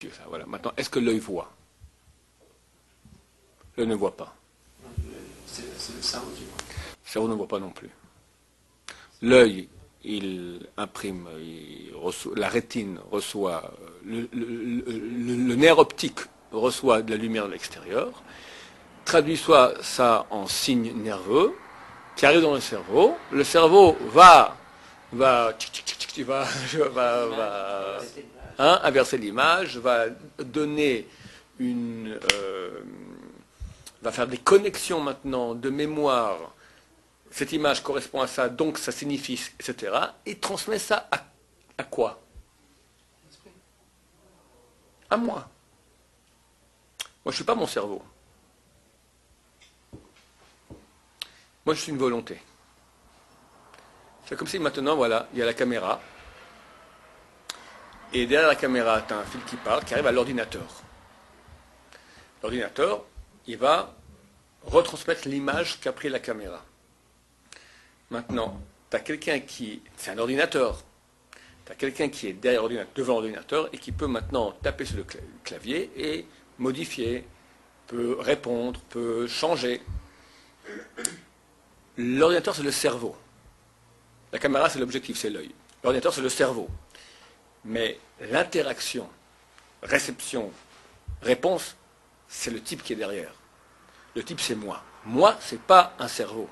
Ça, voilà. Maintenant, est-ce que l'œil voit? L'œil ne voit pas. C'est le cerveau qui voit. Le cerveau ne voit pas non plus. L'œil, il imprime, la rétine reçoit, le nerf optique reçoit de la lumière de l'extérieur, traduit soit ça en signe nerveux, qui arrive dans le cerveau va inverser l'image, va donner va faire des connexions maintenant de mémoire. Cette image correspond à ça, donc ça signifie, etc. Et transmet ça à quoi? À moi. Moi, je ne suis pas mon cerveau. Moi, je suis une volonté. C'est comme si maintenant, voilà, il y a la caméra. Et derrière la caméra, tu as un fil qui part, qui arrive à l'ordinateur. L'ordinateur, il va retransmettre l'image qu'a pris la caméra. Maintenant, tu as quelqu'un qui... C'est un ordinateur. Tu as quelqu'un qui est devant l'ordinateur et qui peut maintenant taper sur le clavier et modifier, peut répondre, peut changer. L'ordinateur, c'est le cerveau. La caméra, c'est l'objectif, c'est l'œil. L'ordinateur, c'est le cerveau. Mais l'interaction, réception, réponse, c'est le type qui est derrière. Le type, c'est moi. Moi, ce n'est pas un cerveau.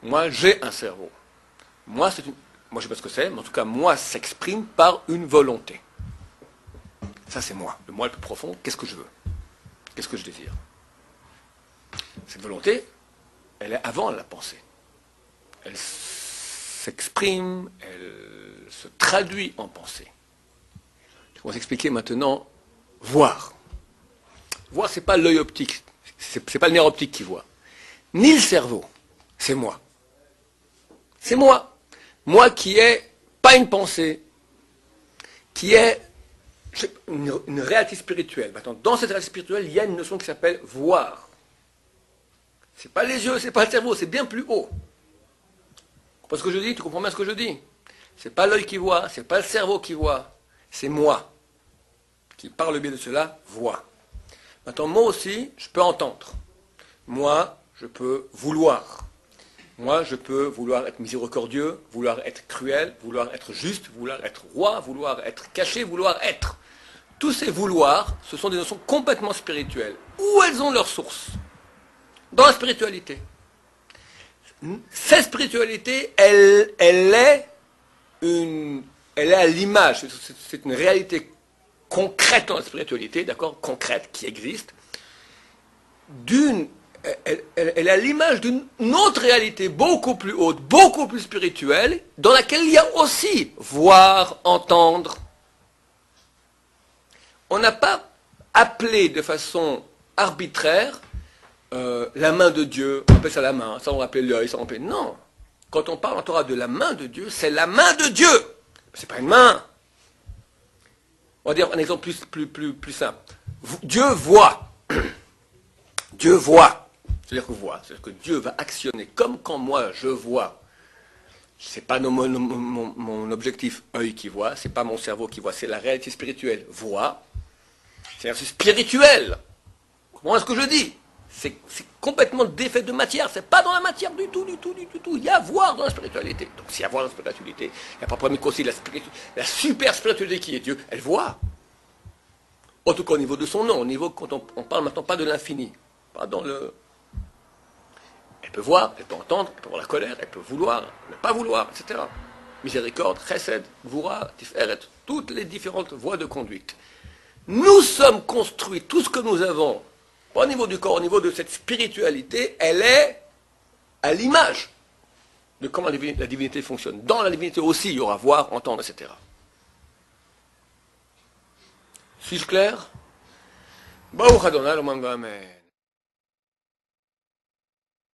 Moi, j'ai un cerveau. Moi, je ne sais pas ce que c'est, mais en tout cas, moi s'exprime par une volonté. Ça, c'est moi. Le moi le plus profond, qu'est-ce que je veux? Qu'est-ce que je désire? Cette volonté, elle est avant la pensée. Elle s'exprime, elle se traduit en pensée. Je vais vous expliquer maintenant voir. Voir, ce n'est pas l'œil optique, c'est pas le nerf optique qui voit. Ni le cerveau, c'est moi. C'est moi. Moi qui ai pas une pensée, qui est une réalité spirituelle. Maintenant, dans cette réalité spirituelle, il y a une notion qui s'appelle voir. Ce n'est pas les yeux, ce n'est pas le cerveau, c'est bien plus haut. Tu comprends ce que je dis? Tu comprends bien ce que je dis? Ce n'est pas l'œil qui voit, ce n'est pas le cerveau qui voit, c'est moi qui, par le biais de cela, voit. Maintenant, moi aussi, je peux entendre. Moi, je peux vouloir. Moi, je peux vouloir être miséricordieux, vouloir être cruel, vouloir être juste, vouloir être roi, vouloir être caché, vouloir être. Tous ces vouloirs, ce sont des notions complètement spirituelles. Où elles ont leur source? Dans la spiritualité. Cette spiritualité, elle est à l'image, c'est une réalité concrète dans la spiritualité, d'accord, concrète, qui existe, elle est à l'image d'une autre réalité beaucoup plus haute, beaucoup plus spirituelle, dans laquelle il y a aussi voir, entendre. On n'a pas appelé de façon arbitraire la main de Dieu, on appelle ça la main, ça on appelle l'œil, ça on appelle... Non. Quand on parle en Torah de la main de Dieu, c'est la main de Dieu. C'est pas une main. On va dire un exemple plus simple. Dieu voit. Dieu voit. C'est-à-dire que Dieu va actionner comme quand moi je vois. C'est pas mon objectif œil qui voit, c'est pas mon cerveau qui voit, c'est la réalité spirituelle voit. C'est spirituel. Comment est-ce que je dis? C'est complètement défait de matière, c'est pas dans la matière du tout. Il y a voir dans la spiritualité. Donc s'il y a voir dans la spiritualité, il n'y a pas de problème qu'aussi la super spiritualité qui est Dieu, elle voit. En tout cas au niveau de son nom, au niveau quand on parle maintenant pas de l'infini, pas dans le... Elle peut voir, elle peut entendre, elle peut avoir la colère, elle peut vouloir, ne pas vouloir, etc. Miséricorde, chesed, gvura, tiferet, toutes les différentes voies de conduite. Nous sommes construits, tout ce que nous avons, pas au niveau du corps, au niveau de cette spiritualité, elle est à l'image de comment la divinité fonctionne. Dans la divinité aussi, il y aura voir, entendre, etc. Suis-je clair? Baruch Adonai, l'homme